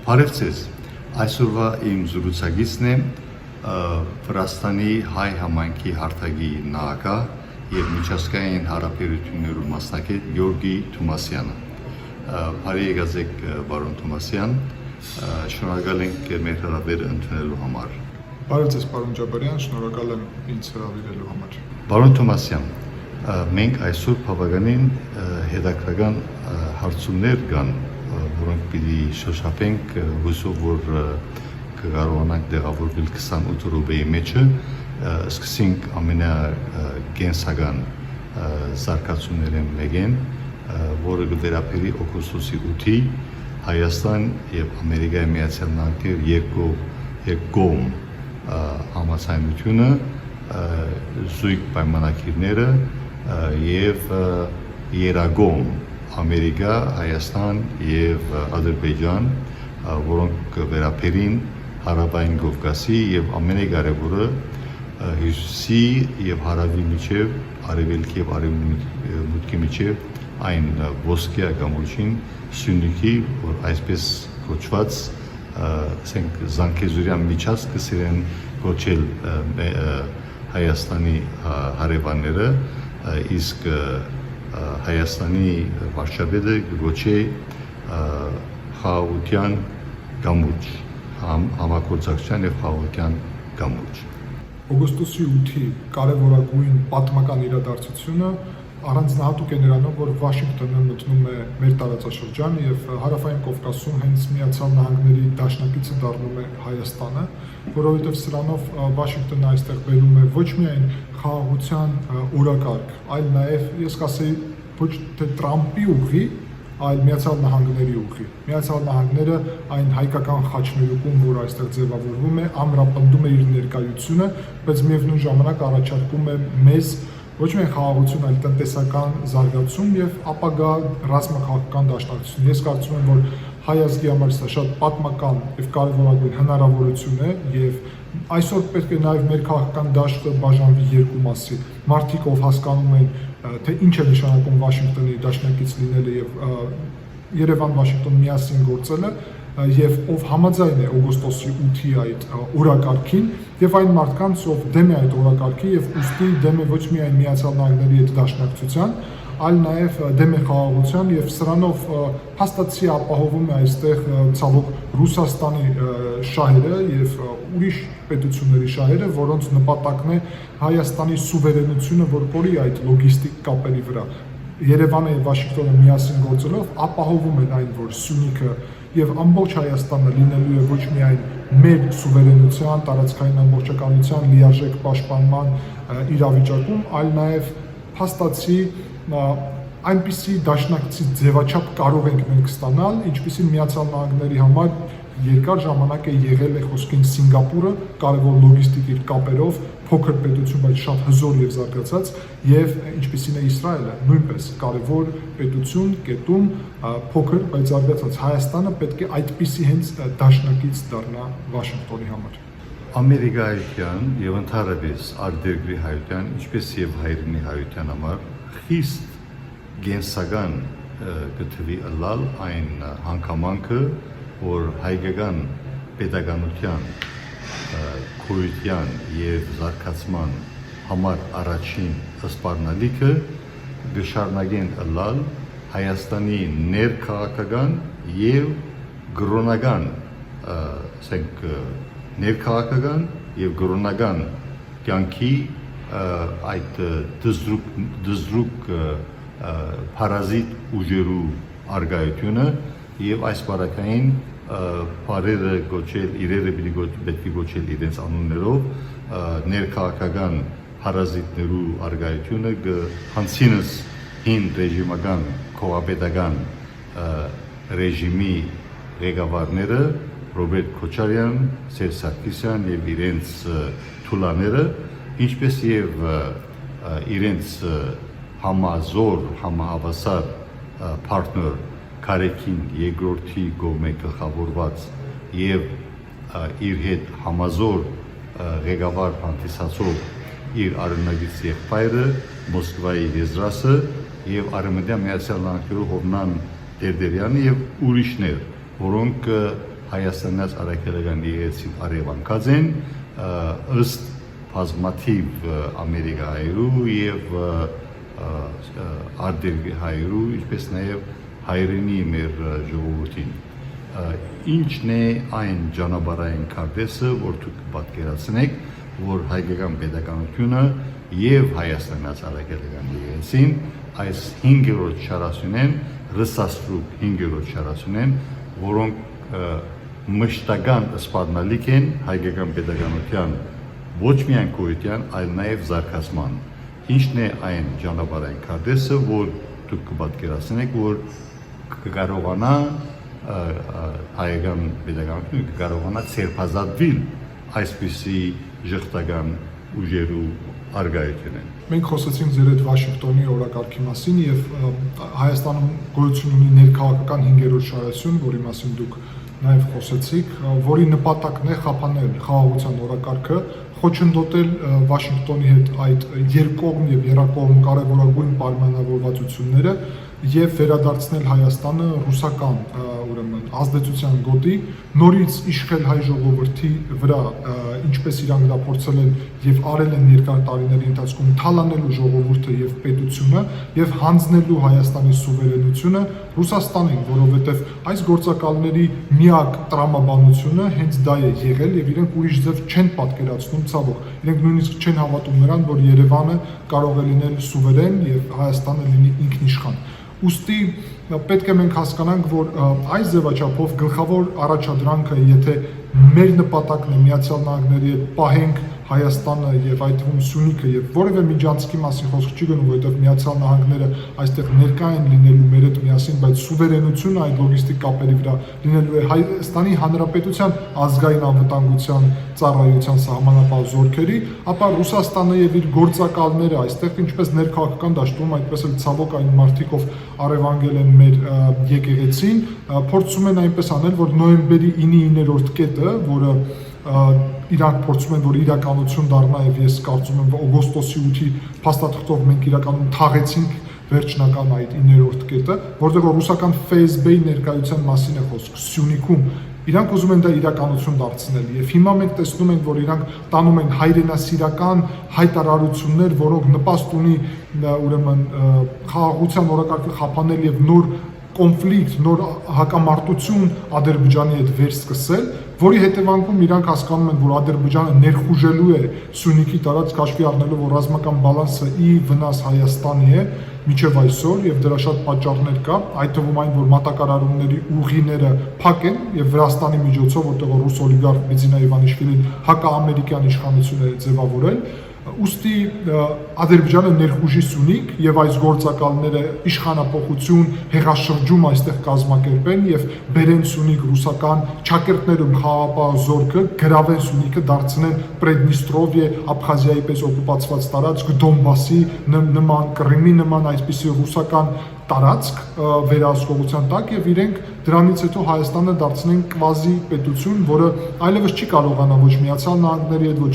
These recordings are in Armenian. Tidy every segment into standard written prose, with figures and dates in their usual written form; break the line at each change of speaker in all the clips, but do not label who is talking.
Բարև ձեզ, այսօրվա իմ զրուցակիցն է Վրաստանի հայ համայնքի հարթակի նախագահ և միջազգային հարաբերություններում մասնակից Գյորգի Թումասյանը։ Բարի եկացեք պարոն Թումասյան, շնորհակալ ենք մեր հրավերը ընդունելու համար։
Բարև ձեզ պարոն Ջաբարյան, շնորհակալ եմ ինձ հրավիրելու համար։
Պարոն Թումասյան, մենք այսօր բավականին հետաքրքրական հարցումներ կան, որոնք պիտի շոշափենք, հուսով որ կկարողանանք տեղավորվել 28 րոպեի մեջը, սկսենք ամենագենսական զարգացումներն մեկեն, որը կվերապերի օգոստոսի 8-ի Հայաստան և Ամերիկայի Միացյալ Նահանգներ երկկողմ համաձայնությունը, զույգ պայմանագիրները և երակողմ Ամերիկա, Հայաստան և Ադրբեջան, որոնք վերապերին Հարավային Կովկասի և ամենակարևորը հյուսիսի և հարավի միջև, արևելքի և արևմուտքի միջև այն ոսկյա կամուրջին Սյունիքի, որ այսպես կոչված զանգեզուրյան միջանցքը սիրեն կոչել Հայաստանի հարևանները, իսկ Հայաստանի վարչապետը կոչի խաղաղության կամուրջ, համագործակցության և խաղաղության կամուրջ։
Օգոստոսի 8-ի կարևորագույն պատմական իրադարձությունը առանձնահատուկ է նրանով, որ Վաշինգտոնը մտնում է մեր տարածաշրջան և Հարավային Կովկասում հենց Միացյալ Նահանգների դաշնակիցը դառնում է Հայաստանը, որովհետև սրանով Վաշինգտոնը այստեղ բերում է ոչ միայն խաղաղության օրակարգ, այլ նաև ես կասեի ոչ թե Տրամպի ուղի, այլ Միացյալ Նահանգների ուղի։ Միացյալ Նահանգները այն հայկական խաչմերուկում, որ այստեղ ձևավորվում է, ամրապնդում է իր ներկայությունը, բայց միևնույն ժամանակ առաջարկում է մեզ ոչ միայն խաղաղություն, այլ տնտեսական զարգացում և ապագա ռազմաքաղաքական դաշնակցություն։ Ես կարծում եմ, որ հայ ազգի համար սա շատ պատմական և կարևորագույն հնարավորություն է և այսօր պետք է նաև մեր քաղաքական դաշտը բաժանվի երկու մասի։ Մարդիկ, ով հասկանում են, թե ինչ է նշանակում Վաշինգտոնի դաշնակից լինելը և Երևան-Վաշինգտոն միասին գործելը, և ով համաձայն է օգոստոսի 8-ի այդ օրակարգին և այն մարդկանց, ով դեմ է այդ օրակարգի և ուստի դեմ է ոչ միայն Միացյալ Նահանգների հետ դաշնակցության, այլ նաև դեմ է խաղաղության և սրանով հաստատի ապահովում է այստեղ ցավոք Ռուսաստանի շահերը և ուրիշ պետությունների շահերը, որոնց նպատակն է Հայաստանի սուվերենությունը, որ կորի այդ լոգիստիկ կապերի վրա։ Երևանը և Վաշինգտոնը միասին գործելով ապահովում են այն, որ Սյունիքը և ամբողջ Հայաստանը լինելու է ոչ միայն մեր սուվերենության, տարածքային ամբողջականության, լիարժեք պաշտպանման իրավիճակում, այլ նաև փաստացի այնպիսի դաշնակցի ձևաչափ կարող ենք մենք ստանալ, ինչպիսին Միացյալ Նահանգների համար երկար ժամանակ է եղել է խոսքին Սինգապուրը, կարևոր լոգիստիկ իր կապերով, փոքր պետություն, բայց շատ հզոր և զարգացած, և ինչպիսին է Իսրայելը, նույնպես կարևոր պետություն, կետում, փոքր, բայց զարգացած։ Հայաստանը պետք է այդպիսի հենց դաշնակից դառնա Վաշինգտոնի համար։
Ամերիկայական և ընդհանրապես արտերկրի հայության, ինչպես և հայրենի հայության համար խիստ կենսական կթվի ըլլալ այն հանգամանքը, որ հայկական պետականության քույրության և զարգացման համար առաջին սպառնալիքը կշարունակեն ըլլալ Հայաստանի ներքաղաքական և կրոնական, ներքաղաքական և կրոնական կյանքի այդ դզրուկ փարազիտ ուժերու արգայությունը և այս բարակային բարերը գոչել, իրերը պետք է գոչել իրենց անուններով, ներքաղաքական փարազիտներու արգայությունը հանցինս հին ռեժիմական, քողապետական ռեժիմի ղեկավարները Ռոբերտ Քոչարյան, Սերժ Սարգսյան և իրենց թուլաները, ինչպես և իրենց համազոր, համահավասար պարտներ Քարեքին երկրորդի կողմէ գլխավորված և իր հետ համազոր ղեկավար հանդիսացող իր արևմտագից եղբայրը Մոսկվայի եզրասը և Արևմտյան Միացյալ Նահանգներու Հովնան Տերտերյանը և ուրիշներ, որոնք Հայաստանից Արաքելական եկեղեցին արևանկած են ըստ բազմաթիվ ամերիկայերու եւ արտերգայերու, ինչպես նաեւ հայրենի մեր ժողովրդին։ Ինչն է այն ճանապարհային քարտեզը, որ դուք պատկերացնեք, որ հայկական պետականությունը եւ Հայաստանից Արաքելական եկեղեցին այս 5-րդ շարասյունեն ռսասրու 5-րդ շարասյունեն, որոնք մշտական սպառնալիք են հայկական պետականության ոչ միայն գոյության, այլ նաեւ զարգացման։ Ինչն է այն ճանապարհային քարտեզը, որ դուք կպատկերացնեք, որ կկարողանա հայկական պետականությունը կկարողանա ցերպազատվել այսպիսի ժխտական ուժերու արգայությունն։
Մենք խոսեցինք ձեր հետ Վաշինգտոնի օրակարգի մասին եւ Հայաստանում գոյություն ունի ներքաղաքական 5-րդ շարասյուն, որի մասին դուք նաև խոսեցիք, որի նպատակն է խափանել խաղաղության օրակարգը, խոչընդոտել Վաշինգտոնի հետ այդ երկկողմ եւ երակողմ կարևորագույն պայմանավորվածությունները եւ վերադարձնել Հայաստանը ռուսական ազդեցության գոտի, նորից իշխել հայ ժողովրդի վրա, ինչպես իրանք դա փորձել են եւ արել են երկար տարիների ընթացքում, թալանելու ժողովուրդը եւ պետությունը եւ հանձնելու Հայաստանի սուվերենությունը Ռուսաստանին, որովհետեւ այս գործակալների միակ տրամաբանությունը հենց դա է եղել եւ իրենք ուրիշ ձև չեն պատկերացնում ցավոք։ Իրենք նույնիսկ չեն հավատում նրան, որ Երևանը կարող է լինել սուվերեն եւ Հայաստանը լինի ինքնիշխան։ Ուստի պետք է մենք հասկանանք, որ այս ձևաչափով գլխավոր առաջադրանքը, եթե մեր նպատակն է Միացյալ Նահանգների հետ պահենք Հայաստանը եւ այդ թվում Սյունիքը եւ որևէ միջանցքի մասին խոսք չի գնում, որովհետեւ Միացյալ Նահանգները այստեղ ներկա են լինելու մեր հետ միասին, բայց սուվերենությունը այդ լոգիստիկ կապերի վրա լինելու է Հայաստանի Հանրապետության ազգային անվտանգության ծառայության սահմանապահ զորքերի, ապա Ռուսաստանը եւ իր գործակալները այստեղ ինչպես ներքաղաքական դաշտում, այդպես էլ ցավոք այն մարտիկով առևանգել են մեր եկեղեցին, փորձում են այնպես անել, որ նոյեմբերի 9-րդ կետը, որը իրանք փորձում են, որ իրականություն դառնա եւ ես կարծում եմ, որ օգոստոսի 8-ի փաստաթղթով մենք իրականում թաղեցինք վերջնական այդ 9-րդ կետը, որտեղ ռուսական FSB-ի ներկայության մասին է խոսք Սյունիքում։ Իրանք ուզում են դա իրականություն դարձնել եւ հիմա մենք տեսնում ենք, որ իրանք տանում են հայրենասիրական հայտարարություններ, որոնք նպաստ ունի ուրեմն խաղաղության օրակարգը խափանել եւ նոր կոնֆլիկտ, նոր հակամարտություն Ադրբեջանի հետ վերսկսել, որի հետևանքում իրանք հասկանում են, որ Ադրբեջանը ներխուժելու է Սյունիքի տարածք, հաշվի առնելով, որ ռազմական բալանսը ի վնաս Հայաստանի է մինչև այսօր եւ դրա շատ պատճառներ կա, այդ թվում այն, որ մատակարարումների ուղիները փակ են եւ Վրաստանի միջոցով, որտեղ ռուս օլիգարխ Բիձինա Իվանիշվիլին հակաամերիկյան իշխանություն է ձևավորել, ուստի Ադրբեջանը ներխուժի Սյունիք եւ այս գործակալները իշխանապողություն, հեղաշրջում այստեղ կազմակերպեն եւ բերեն Սյունիք ռուսական ճակերտներում խաղապահ զորքը, գրավեն Սյունիքը, դարձնեն Պրեդնիստրովիե, Աբխազիայի պես օկուպացված տարածք, Դոնբասի նման, Կրիմի նման այսպիսի ռուսական տարածք վերահսկողության տակ եւ իրենք դրանից հետո Հայաստանը դարձնեն կվազի պետություն, որը այլևս չի կարողանա ոչ Միացյալ Նահանգների հետ, ոչ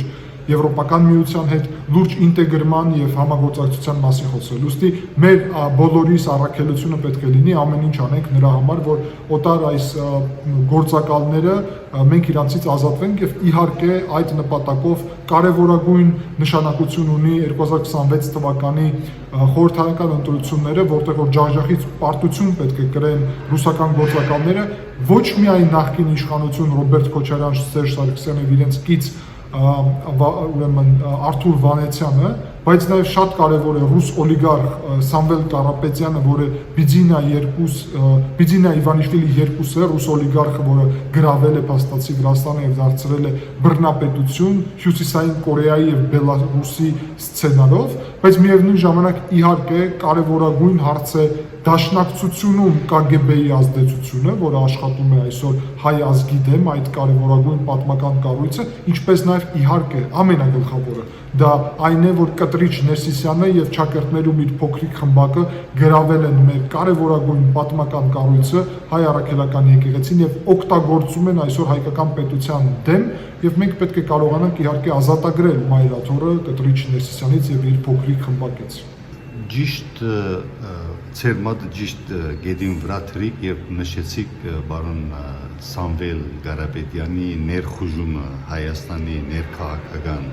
Եվրոպական միության հետ լուրջ ինտեգրման եւ համագործակցության մասին խոսել։ Ուստի մեր բոլորիս առաքելությունը պետք է լինի ամեն ինչ անենք նրա համար, որ օտար այս գործակալները մենք իրանցից ազատվենք եւ իհարկե այդ նպատակով կարևորագույն նշանակություն ունի 2026 թվականի խորհրդարանական ընտրությունները, որտեղ որ ջախջախից պարտություն պետք է կրեն ռուսական գործակալները, ոչ միայն նախկին իշխանություն Ռոբերտ Քոչարյան, Սերժ Սարգսյանը եւ իրենց կից ուրեմն Արթուր Վանեցյանը, բայց նաև շատ կարևոր է ռուս օլիգարխ Սամվել Կարապետյանը, որը Բիձինա Իվանիշվիլի երկուսը, ռուս օլիգարխը, որը գրավել է փաստացի Վրաստանը եւ դարձրել է բռնապետություն Հյուսիսային Կորեայի եւ Բելարուսի սցենարով, բայց միևնույն ժամանակ իհարկե կարևորագույն հարց է դաշնակցությունում KGB-ի ազդեցությունը, որը աշխատում է այսօր հայ ազգի դեմ, այդ կարևորագույն պատմական կառույցը, ինչպես նաև իհարկե ամենագլխավորը դա այն է, որ Կտրիչ Ներսիսյանը եւ ճակերտներում իր փոքրիկ խմբակը գրավել են մեր կարևորագույն պատմական կառույցը հայ առաքելական եկեղեցին եւ օգտագործում են այսօր հայկական պետության դեմ եւ մենք պետք է կարողանանք իհարկե ազատագրել Մայրաթորը Կտրիչ Ներսիսյանից եւ իր փոքրիկ խմբակից։
Ճիշտ ցերմատ ճիշտ գեդին վրա թրիկ եւ նշեցիք բարոն Սամվել Ղարաբեդյանի ներխուժումը Հայաստանի ներքաղաքական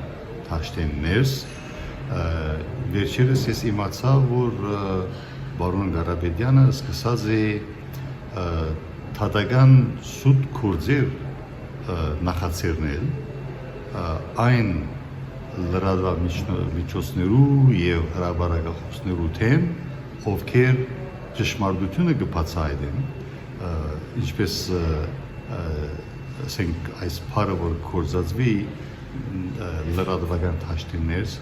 դաշտերից վերջերս ես իմացա որ բարոն Ղարաբեդյանը սկսած է թադական սուտ քուրձեր նախաձեռնել այն լրատվամիջոցներու եւ հրապարակախոսներու թեմ ովքեր ճշմարտությունը կբացահայտեն ինչպես ասենք այս բառը որ կորզածվի լրատվական դաշտերից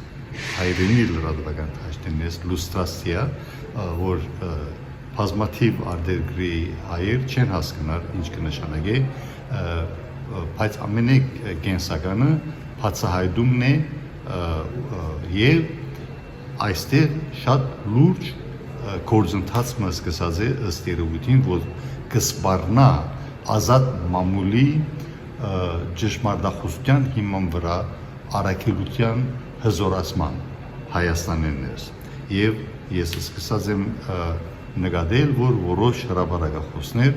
հայրենի լրատվական դաշտերից լուստրացիա որ բազմաթիվ արտերկրի հայեր չեն հասկանալ ինչ կնշանակի բայց ամենեկ կենսականը բացահայտումն է եւ այստեղ շատ լուրջ գործընթացը սկսած է ըստ երևույթին որ կսպառնա ազատ մամուլի ճշմարտախոսության հիման վրա առաքելության հզորացման Հայաստանից եւ ես սկսած եմ նկատել որ որոշ հրապարակախոսներ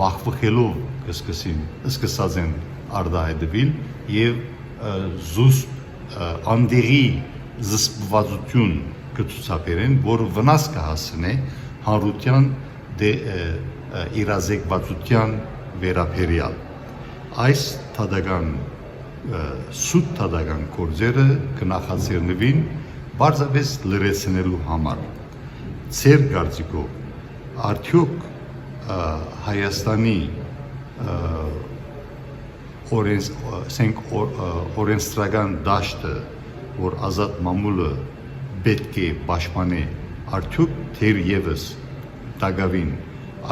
վախվելով սկսած են արտահայտվել եւ զուսպ անդերի զսպվածություն կցուցաբերեն, որ վնաս կհասնի հանրության իրազեկվածության վերաբերյալ։ Այս թադական սուտ թադական գործերը կնախաձեռնվին բարձրապես լրացնելու համար։ Ձեր կարծիքով արդյոք Հայաստանի օրենսդրական դաշտը, որ ազատ մամուլը պետք է պաշտպանի, արդյոք թերևս դակավին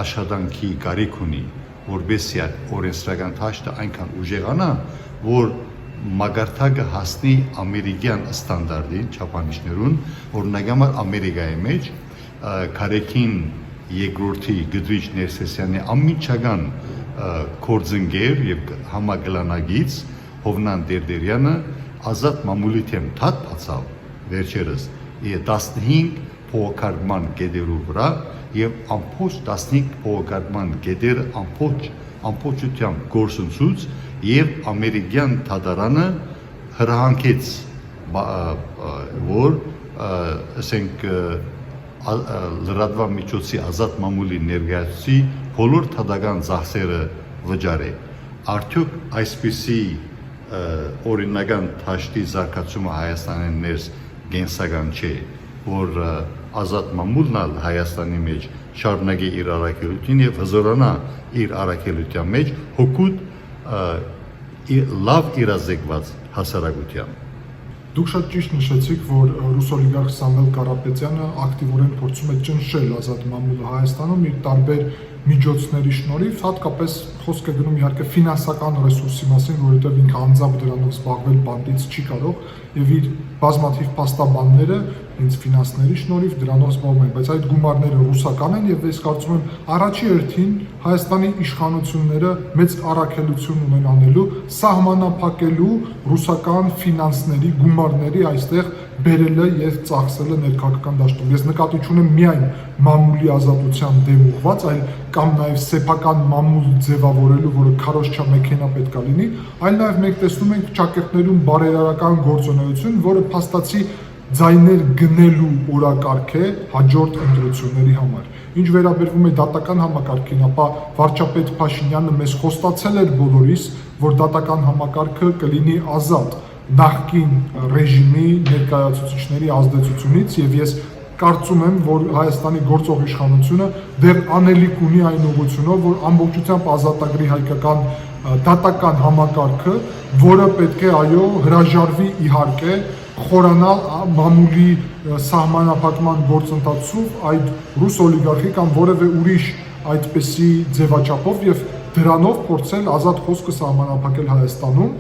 աշխատանքի կարիք ունի, որպեսզի օրենսդրական դաշտը այնքան ուժեղանա, որ մագարտակը հասնի ամերիկյան ստանդարտին, չափանիշներուն, օրինակ համար Ամերիկայի մեջ Քարեքին երկրորդի Գդրիչ Ներսեսյանի անմիջական կորձընկեր եւ համագլանագից Հովնան Դերդերյանը ազատ մամուլի թեմ թաթ բացավ վերջերս 15 փոխակարգման գեդերու վրա եւ ամբողջ 15 փոխակարգման գեդերը ամբողջությամբ գործընծուց եւ ամերիկյան թադարանը հրահանգեց որ ասենք լրատվամիջոցի ազատ մամուլի ներկայացուցի բոլոր թադական ծախսերը վճարե։ Արդյոք այսպիսի օրինական դաշտի զարգացումը Հայաստանի ներս գենսական չէ, որ ազատ մամուլն Հայաստանի մեջ շարունակի իր առաքելություն եւ հզորանա իր առաքելության մեջ հոգուտ լավ իրազեկված հասարակության։
Դուք շատ ճիշտ նշեցիք, որ ռուս օլիգարխ Սամվել Կարապետյանը ակտիվորեն փորձում է ճնշել ազատ մամուլը Հայաստանում իր տարբեր միջոցների շնորհիվ, հատկապես խոսք է գնում իհարկե ֆինանսական ռեսուրսի մասին, որովհետև ինքը անձամբ դրանով զբաղվել բանտից չի կարող եւ իր բազմաթիվ փաստաբանները ինձ ֆինանսների շնորհիվ դրանով զբաղվում են, բայց այդ գումարները ռուսական են եւ ես կարծում եմ առաջի հերթին Հայաստանի իշխանությունները մեծ առաքելություն ունեն անելու սահմանափակելու ռուսական ֆինանսների գումարների այստեղ բերելը եւ ծախսելը ներքաղաքական դաշտում։ Ես նկատի չունեմ միայն մամուլի ազատության դեմ ուղված, այլ կամ նաեւ սեփական մամուլ ձևավորելու, որը քարոզչա մեքենա պետքա լինի, այլ նաեւ մենք տեսնում ենք ճակերտներում բարերարական գործունեություն, որը փաստացի ձայներ գնելու օրակարգ է հաջորդ ընտրությունների համար։ Ինչ վերաբերվում է դատական համակարգին, ապա վարչապետ Փաշինյանը մեզ խոստացել էր բոլորիս, որ դատական համակարգը կլինի ազատ նախկին ռեժիմի ներկայացուցիչների ազդեցությունից եւ ես կարծում եմ, որ Հայաստանի գործող իշխանությունը դեռ անելիք ունի այն ուղղությունով, որ ամբողջությամբ ազատագրի հայկական դատական համակարգը, որը պետք է այո հրաժարվի իհարկե խորանալ մամուլի սահմանափակման գործընթացով այդ ռուս օլիգարխի կամ որևէ ուրիշ այդպիսի ձևաչափով եւ դրանով փորձել ազատ խոսքը սահմանափակել Հայաստանում։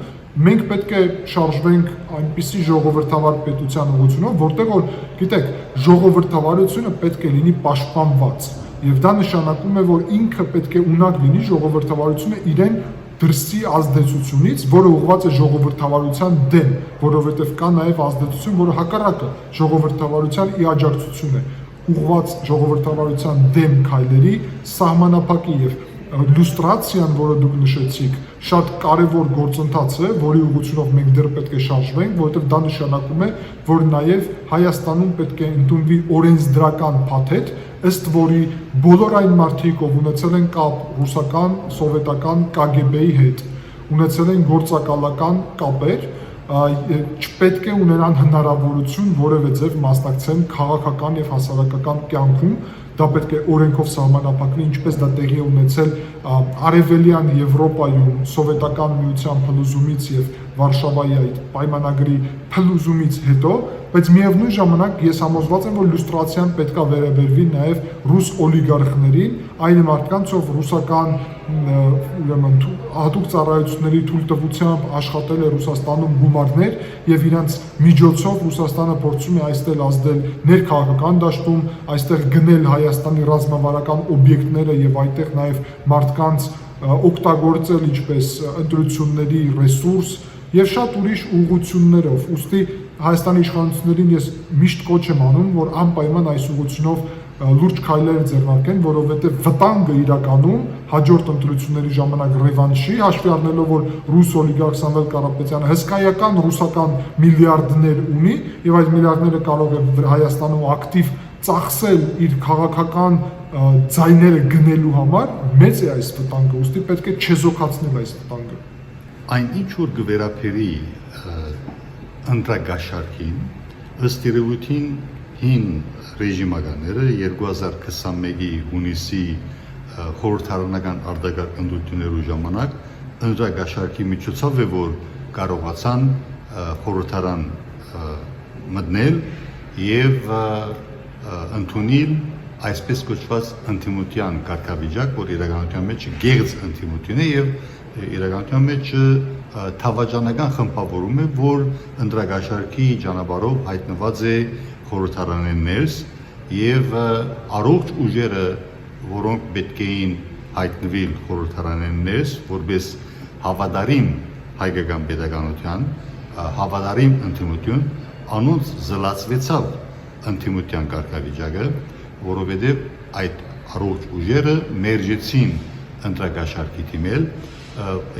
Մենք պետք է շարժվենք այնպիսի ժողովրդավար պետության ուղղությունով, որտեղ որ գիտեք, ժողովրդավարությունը պետք է լինի պաշտպանված եւ դա նշանակում է, որ ինքը պետք է ունակ լինի ժողովրդավարությունը իրեն դրսի ազդեցությունից, որը ուղղված է ժողովրդավարության դեմ, որովհետև կա նաև ազդեցություն, որը հակառակը ժողովրդավարության ի աջակցություն է, ուղղված ժողովրդավարության դեմ քայլերի սահմանափակի եւ լուստրացիան, որը դուք նշեցիք, շատ կարևոր գործընթաց է, որի ուղղությունով մենք դեռ պետք է շարժվենք, որովհետև դա նշանակում է, որ նաև Հայաստանում պետք է ընդունվի օրենսդրական փաթեթ, ըստ որի բոլոր այն մարդիկ, ով ունեցել են կապ ռուսական, սովետական KGB-ի հետ, ունեցել են գործակալական կապեր, չպետք է ունենան հնարավորություն որևէ ձև մասնակցեն քաղաքական եւ հասարակական կյանքում, դա պետք է օրենքով սահմանափակվի, ինչպես դա տեղի է ունեցել Արևելյան Եվրոպայում սովետական միության փլուզումից եւ Վարշավայի այդ պայմանագրի փլուզումից հետո, բայց միևնույն ժամանակ ես համոզված եմ, որ լյուստրացիան պետք է վերաբերվի նաեւ ռուս օլիգարխներին, այն մարդկանց, ով ռուսական ուրեմն հատուկ ծառայությունների թույլտվությամբ աշխատել է Ռուսաստանում գումարներ եւ իրանց միջոցով Ռուսաստանը փորձում է այստեղ ազդել ներքաղաքական դաշտում, այստեղ գնել Հայաստանի ռազմավարական օբյեկտները եւ այդտեղ նաեւ մարդկանց օգտագործել ինչպես ընտրությունների ռեսուրս եւ շատ ուրիշ ուղղություններով։ Ուստի Հայաստանի իշխանություններին ես միշտ կոչ եմ անում, որ անպայման այս ուղղությունով լուրջ քայլեր ձեռնարկեն, որովհետև վտանգը իրականում հաջորդ ընտրությունների ժամանակ ռևանշի, հաշվի առնելով, որ ռուս օլիգարխ Սամվել Կարապետյանը հսկայական ռուսական միլիարդներ ունի եւ այդ միլիարդները կարող է Հայաստանում ակտիվ ծախսել իր քաղաքական ձայները գնելու համար, մեծ է այս վտանգը, ուստի պետք է չեզոքացնել այս վտանգը։
Այն ինչ որ գվերապերի ընտրագաշարքին, ըստ երևույթին հին ռեժիմականները 2021-ի հունիսի խորհրդարանական արտագաղթ ընտրություններու ժամանակ ընտրագաշարքի միջոցով է որ կարողացան խորհրդարան մտնել եւ ընդունել այսպես կոչված ընդդիմության կարգավիճակ, որ իրականության մեջ գեղձ ընդդիմություն է եւ իրականության մեջ թավաճանական խմբավորում է, որ ընտրագաշարքի ճանապարհով հայտնված է խորհրդարանեն ներս եւ առողջ ուժերը, որոնք պետք էին հայտնվել խորհրդարանեն ներս, որպես հավատարիմ հայկական պետականության, հավատարիմ ընդդիմություն, անոնց զլացվեցավ ընդդիմության կարգավիճակը, որովհետեւ այդ առողջ ուժերը մերժեցին ընտրագաշարքի դիմել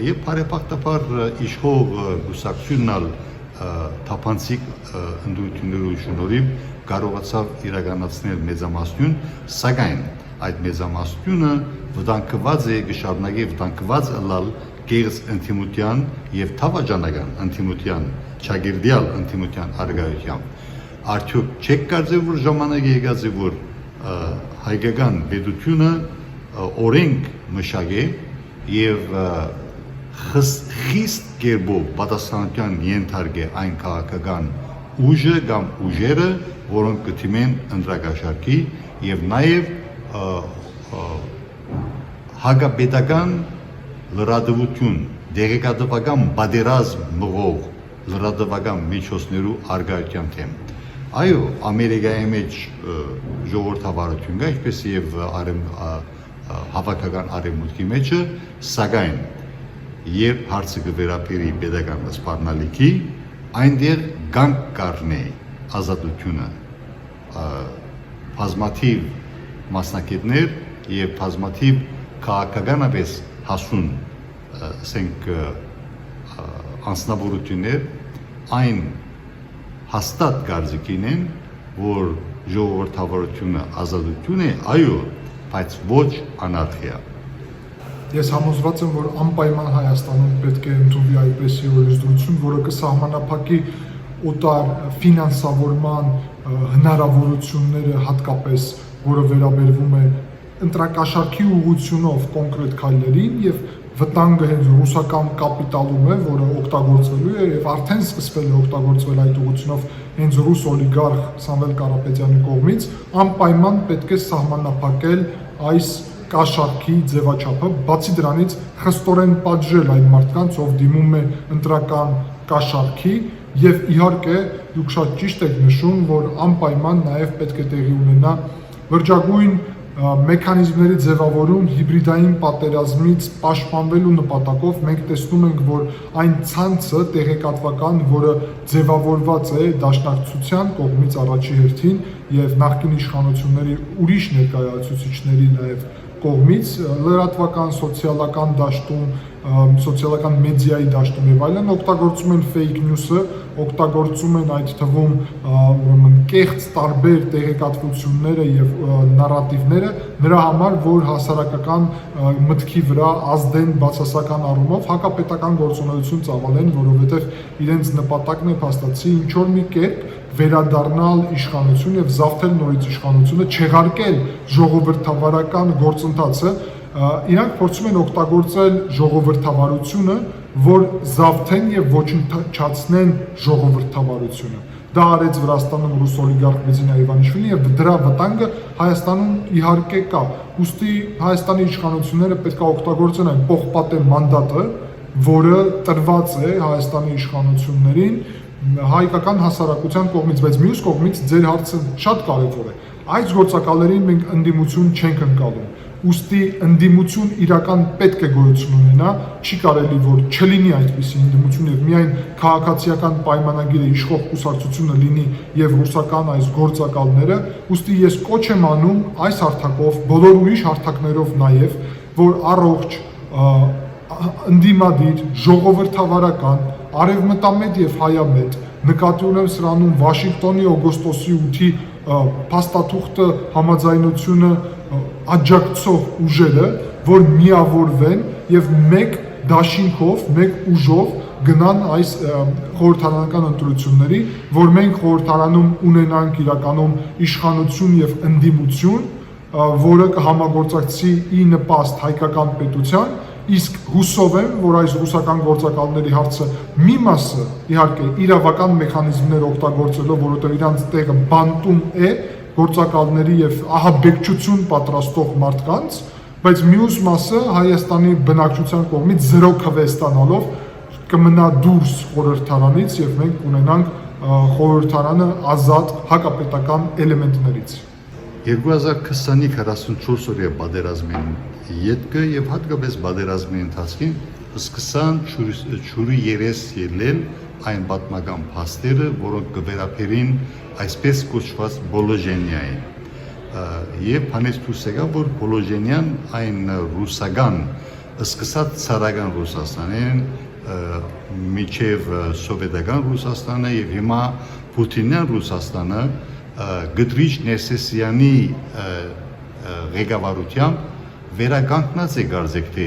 եւ բարեբախտաբար իշխող գուսակցությունն թափանցիկ ընդդիմությունների շնորհիվ կարողացավ իրականացնել մեծամասնություն, սակայն այդ մեծամասնությունը վտանգված է գշարունակի վտանգված ըլլալ գեղձ ընդդիմության եւ թավաճանական ընդդիմության, ճագիրդյալ ընդդիմության արգայությամբ։ Արդյոք չեք կարծում, որ ժամանակը եկած է, որ հայկական պետությունը օրենք մշակե եւ խիստ կերպով պատասխանատվության ենթարկե այն քաղաքական ուժը կամ ուժերը, որոնք կդիմեն ընտրագաշարքի եւ նաեւ հագապետական լրատվություն, դեղեկատվական պատերազմ մղող լրատվական միջոցներու արգայության թեմ։ Այո, Ամերիկայի մեջ ժողովրդավարություն կա, ինչպես եւ հավաքական արևմուտքի մեջը, սակայն երբ հարցը կվերապերի պետական սպառնալիքի, այնտեղ գանք կառնե ազատությունը, բազմաթիվ մասնակիցներ եւ բազմաթիվ քաղաքականապես հասուն, ասենք անձնավորություններ այն հաստատ կարծիքին են, որ ժողովրդավարությունը ազատություն է, այո, բայց ոչ անարխիա։
Ես համոզված եմ, որ անպայման Հայաստանում պետք է ընդունվի այդպիսի օրենսդրություն, որը կսահմանափակի օտար ֆինանսավորման հնարավորությունները, հատկապես որը վերաբերվում է ընտրակաշարքի ուղղությունով կոնկրետ քայլերին եւ վտանգը հենց ռուսական կապիտալում է, որը օգտագործվելու է եւ արդեն սկսվել է օգտագործվել այդ ուղղությունով հենց ռուս օլիգարխ Սամվել Կարապետյանի կողմից, անպայման պետք է սահմանափակել այս կաշառքի ձևաչափը, բացի դրանից խստորեն պատժել այն մարդկանց, ով դիմում է ընտրական կաշառքի եւ իհարկե դուք շատ ճիշտ եք նշում, որ անպայման նաեւ պետք է տեղի ունենա լրջագույն մեխանիզմների ձևավորում հիբրիդային պատերազմից պաշտպանվելու նպատակով մենք տեսնում ենք, որ այն ցանցը տեղեկատվական, որը ձևավորված է դաշնակցության կողմից առաջի հերթին եւ նախկին իշխանությունների ուրիշ ներկայացուցիչների նաեւ կողմից լրատվական, սոցիալական դաշտում, սոցիալական մեդիայի դաշտում եւ այլն օգտագործում են fake news-ը, օգտագործում են այդ թվում ուրեմն կեղծ տարբեր տեղեկատվությունները եւ նարատիվները նրա համար, որ հասարակական մտքի վրա ազդեն բացասական առումով հակապետական գործունեություն ծավալեն, որովհետեւ իրենց նպատակն է փաստացի ինչ որ մի կերպ վերադառնալ իշխանություն եւ զավթել նորից իշխանությունը, չեղարկել ժողովրդավարական գործընթացը, իրանք փորձում են օգտագործել ժողովրդավարությունը, որ զավթեն եւ ոչնչացնեն ժողովրդավարությունը։ Դա արեց Վրաստանում ռուս օլիգարխ Բեզինա Իվանիշվիլին եւ դրա վտանգը Հայաստանում իհարկե կա։ Ուստի Հայաստանի իշխանությունները պետք է օգտագործեն այն պողպատե մանդատը, որը տրված է Հայաստանի իշխանություններին հայկական հասարակության կողմից, բայց մյուս կողմից ձեր հարցը շատ կարևոր է։ Այս գործակալներին մենք ընդդիմություն չենք ընկալում։ Ուստի ընդդիմություն իրական պետք է գոյություն ունենա, չի կարելի որ չլինի այդպիսի ընդդիմություն եւ միայն քաղաքացիական պայմանագիրը իշխող կուսակցությունը լինի եւ ռուսական այս գործակալները, ուստի ես կոչ եմ անում այս հարթակով, բոլոր ուրիշ հարթակներով նաեւ, որ առողջ ընդդիմադիր, ժողովրդավարական, արևմտամետ եւ հայամետ նկատի ունեմ սրանում Վաշինգտոնի օգոստոսի 8-ի փաստաթուղթը համաձայնությունը աջակցող ուժերը, որ միավորվեն եւ մեկ դաշինքով, մեկ ուժով գնան այս խորհրդարանական ընտրությունների, որ մենք խորհրդարանում ունենանք իրականում իշխանություն եւ ընդդիմություն, որը կհամագործակցի ի նպաստ հայկական պետության, իսկ հուսով եմ, որ այս ռուսական գործակալների հարցը մի մասը իհարկե իրավական մեխանիզմներ օգտագործելով, որովհետև իրանց տեղը բանտում է գործակալների եւ ահաբեկչություն պատրաստող մարդկանց, բայց մյուս մասը Հայաստանի բնակչության կողմից 0 քվե ստանալով կմնա դուրս խորհրդարանից եւ մենք ունենանք խորհրդարանը ազատ հակապետական էլեմենտներից։
2020-44 օրյա պատերազմին ետքը եւ հատկապես պատերազմի ընթացքին սկսան ճուրի երես ելնել այն պատմական փաստերը, որոնք կվերապերին այսպես կոչված Բոլոժենիային։ Եվ հանեց դուրս եկավ, որ Բոլոժենիան այն ռուսական սկսած ցարական Ռուսաստանին միջև սովետական Ռուսաստանը եւ հիմա Պուտինյան Ռուսաստանը Գդրիչ Ներսեսյանի ղեկավարությամբ վերականգնած է կարծեք թե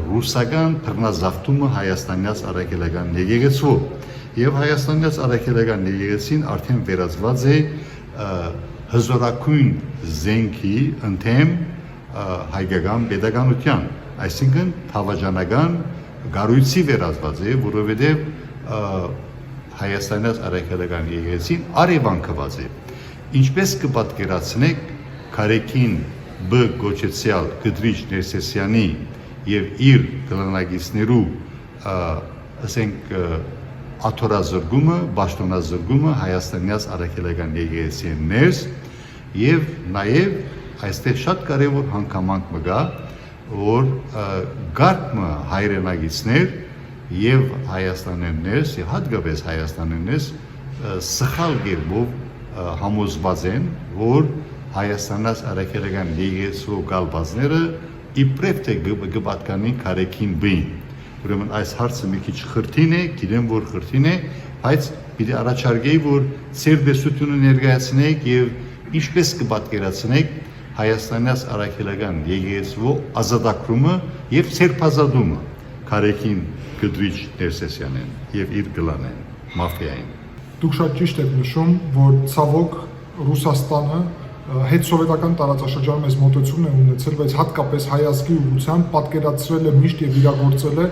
ռուսական բռնազավթումը հայաստանյաց արաքելական եկեղեցու եւ հայաստանյաց արաքելական եկեղեցին արդեն վերածված է հզորակույն զենքի ընդեմ հայկական պետականության, այսինքն թավաճանական գառույցի վերածված է, որովհետեւ հայաստանյաց արաքելական եկեղեցին արևանքված է։ Ինչպես կպատկերացնեք Քարեկին B գոչեցյալ Գդրիչ Ներսեսյանի եւ իր կլանագիցներու ասենք աթորազրգումը, պաշտոնազրգումը հայաստանյաց արաքելական եկեղեցի ներս եւ նաեւ այստեղ շատ կարեւոր հանգամանք մգա, որ գարկմը հայրենագիցներ եւ Հայաստանեն ներս եւ հատկապես Հայաստանեն ներս սխալ գերբով համոզված են, որ Հայաստանից արաքելական եկեղեցու կալվածները իբրև թե գպատկանին Քարեկին B-ին։ Ուրեմն այս հարցը մի քիչ խրթին է, գիտեմ որ խրթին է, բայց պիտի առաջարկեի, որ ծեր դեսությունը ներկայացնեք եւ ինչպես կպատկերացնեք Հայաստանից արաքելական եկեղեցու ազատագրումը եւ ցերպազատումը Քարեկին Գդրիչ Ներսեսյանեն եւ իր գլանեն մաֆիային։
Դուք շատ ճիշտ եք նշում, որ ցավոք Ռուսաստանը հետսովետական տարածաշրջանում այս մոտեցումն է ունեցել, բայց հատկապես հայ ազգի ուղղությամբ պատկերացրել է միշտ եւ իրագործել է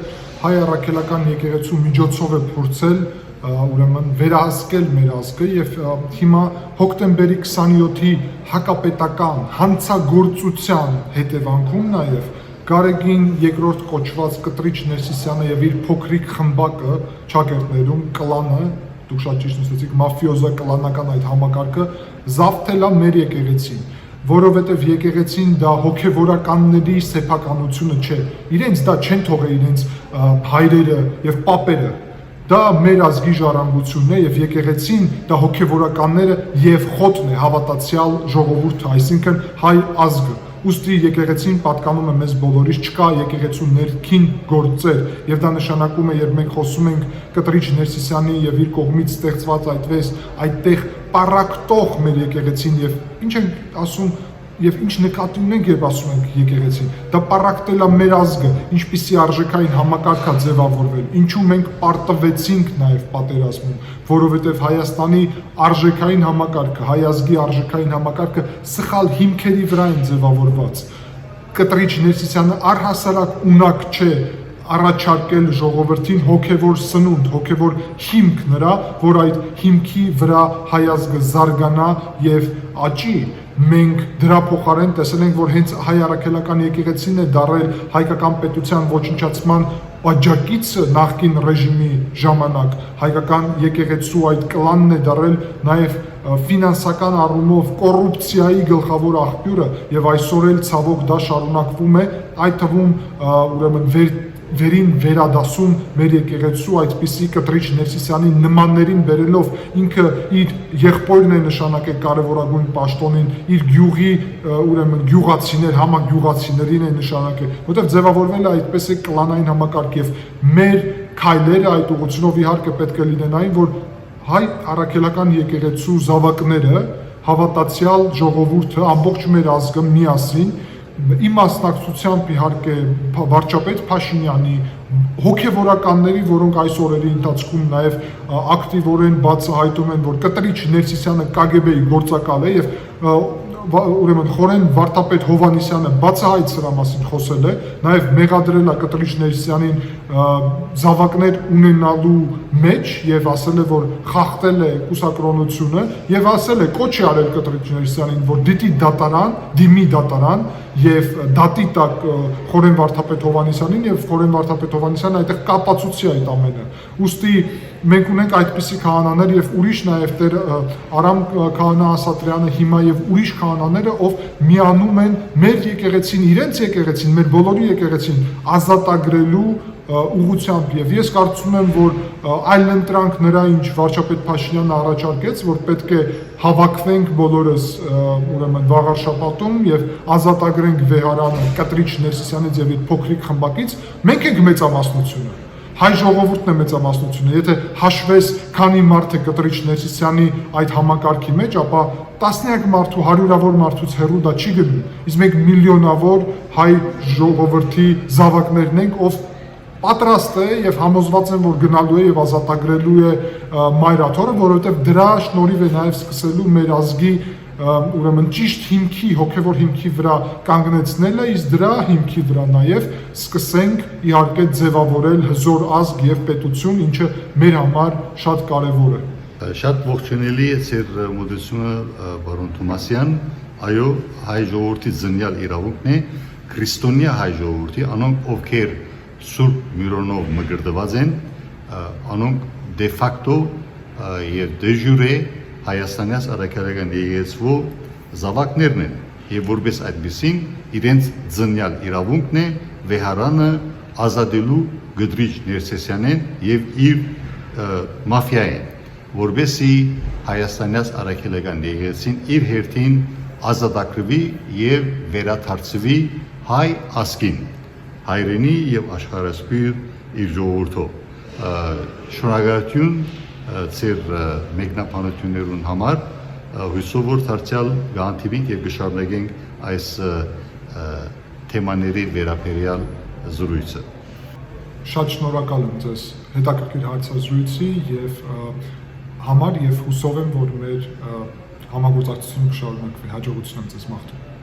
հայ առաքելական եկեղեցու միջոցով է փորձել ուրեմն վերահսկել մեր ազգը եւ հիմա հոկտեմբերի 27-ի հակապետական հանցագործության հետևանքում նաեւ Գարեգին երկրորդ կոչված Կտրիչ Ներսիսյանը եւ իր փոքրիկ խմբակը ճակերտներում կլանը, դուք շատ ճիշտ նշեցիք, մաֆիոզա կլանական այդ համակարգը զավթել է մեր եկեղեցին։ որովհետև եկեղեցին դա հոգևորականների սեփականությունը չէ։ Իրենց դա չեն թողել իրենց հայրերը եւ պապերը։ Դա մեր ազգի ժառանգությունն է եւ եկեղեցին դա հոգևորականները եւ խոտն է հավատացյալ ժողովուրդը, այսինքն հայ ազգը։ Ուստի եկեղեցին պատկանում է մեզ բոլորիս, չկա եկեղեցու ներքին գործեր եւ դա նշանակում է, երբ մենք խոսում ենք Կտրիչ Ներսիսյանի եւ իր կողմից ստեղծված այդտեղ պարակտող մեր եկեղեցին եւ ինչ ենք ասում եւ ինչ նկատի ունենք, երբ ասում ենք եկեղեցին, դա պարակտել է մեր ազգը, ինչպիսի արժեքային համակարգ է ձևավորվել, ինչու մենք պարտվեցինք նաեւ պատերազմում, որովհետեւ Հայաստանի արժեքային համակարգը, հայ ազգի արժեքային համակարգը սխալ հիմքերի վրա են ձևավորված։ Կտրիչ Ներսիսյանը առհասարակ ունակ չէ առաջարկել ժողովրդին հոգևոր սնունդ, հոգևոր հիմք նրա, որ այդ հիմքի վրա հայ ազգը զարգանա եւ աճի։ Մենք դրա փոխարեն տեսել ենք, որ հենց հայ առաքելական եկեղեցին է դարել հայկական պետության ոչնչացման աջակիցը նախկին ռեժիմի ժամանակ, հայկական եկեղեցու այդ կլանն է դարել նաև ֆինանսական առումով կոռուպցիայի գլխավոր աղբյուրը եւ այսօր էլ ցավոք դա շարունակվում է, այդ թվում ուրեմն վերին վերադասում մեր եկեղեցու այդպիսի Կտրիչ Ներսիսյանի նմաններին բերելով ինքը իր եղբորն է նշանակել կարևորագույն պաշտոնին, իր գյուղի ուրեմն գյուղացիներ, համագյուղացիներին է նշանակել, որտեղ ձևավորվել է այդպես է կլանային համակարգ եւ մեր քայլերը այդ ուղղությունով իհարկե պետք է լինեն այն, որ հայ առաքելական եկեղեցու զավակները, հավատացյալ ժողովուրդը, ամբողջ մեր ազգը միասին իմ մասնակցությամբ իհարկե վարչապետ Փաշինյանի հոգևորականների, որոնք այս օրերի ընթացքում նաև ակտիվորեն բացահայտում են, որ Կտրիչ Ներսիսյանը KGB-ի գործակալ է եւ ուրեմն խորեն վարդապետ Հովանեսյանը բացահայտ սրա մասին խոսել է, նաև մեղադրել է Կտրիչ Ներսիսյանին զավակներ ունենալու մեջ եւ ասել է, որ խախտել է կուսակրոնությունը եւ ասել է, կոչ է արել Կտրիչ Ներսիսյանին, որ դիմի դատարան եւ դատի տակ խորեն վարդապետ Հովանեսյանին եւ խորեն վարդապետ Հովանեսյանը այդտեղ կապացուցի այդ ամենը։ Ուստի մենք ունենք այդպիսի քահանաներ եւ ուրիշ նաեւ Տեր Արամ քահանա Ասատրյանը հիմա եւ ուրիշ քահանաները, ով միանում են մեր եկեղեցին, իրենց եկեղեցին, մեր բոլորի եկեղեցին ազատագրելու ուղղությամբ եւ ես կարծում եմ, որ այլընտրանք նրա ինչ վարչապետ Փաշինյանը առաջարկեց, որ պետք է հավաքվենք բոլորս ուրեմն վաղար շաբաթում եւ ազատագրենք Վեհարանը Կտրիչ Ներսիսյանից եւ իր փոքրիկ խմբակից, մենք ենք մեծամասնությունը։ Հայ ժողովուրդն է մեծամասնությունը, եթե հաշվես քանի մարդ է Կտրիչ Ներսիսյանի այդ համակարգի մեջ, ապա տասնյակ մարդու, հարյուրավոր մարդուց հեռու դա չի գնում, իսկ մենք միլիոնավոր հայ ժողովրդի զավակներն ենք, ով պատրաստ է եւ համոզված եմ, որ գնալու է եւ ազատագրելու է Մայրաթորը, որովհետեւ դրա շնորհիվ է նաեւ սկսելու մեր ազգի ուրեմն ճիշտ հիմքի, հոգևոր հիմքի վրա կանգնեցնելը, իսկ դրա հիմքի վրա նաեւ սկսենք իհարկե ձևավորել հզոր ազգ եւ պետություն, ինչը մեր համար շատ կարեւոր է։
Շատ ողջունելի է ձեր մոդեցությունը, պարոն Թոմասյան, այո, հայ ժողովրդի զնյալ իրավունքն է, քրիստոնյա հայ ժողովրդի, անոնք ովքեր Սուրբ Միրոնով մգրտված են, անոնք դե ֆակտո եւ դե ջուրե Հայաստանյաց առաքելական եկեղեցու զավակներն են եւ որպես այդպեսին իրենց զնյալ իրավունքն է Վեհարանը ազատելու Կտրիչ Ներսիսյանին եւ իր մաֆիային, որպեսի Հայաստանյաց առաքելական եկեղեցին իր հերթին ազատագրվի եւ վերադարձվի հայ ազգին, հայրենի եւ աշխարհասփյուր իր ժողովրդով։ Շնորհակալություն ձեր մեկնաբանություններուն համար, հույսով որ դարձյալ գանթիվենք եւ կշարունակենք այս թեմաների վերաբերյալ զրույցը։
Շատ շնորհակալ եմ ձեզ հետաքրքիր հարցազրույցի եւ համար եւ հուսով եմ, որ մեր համագործակցությունը կշարունակվի։ Հաջողություն եմ ձեզ մաղթում։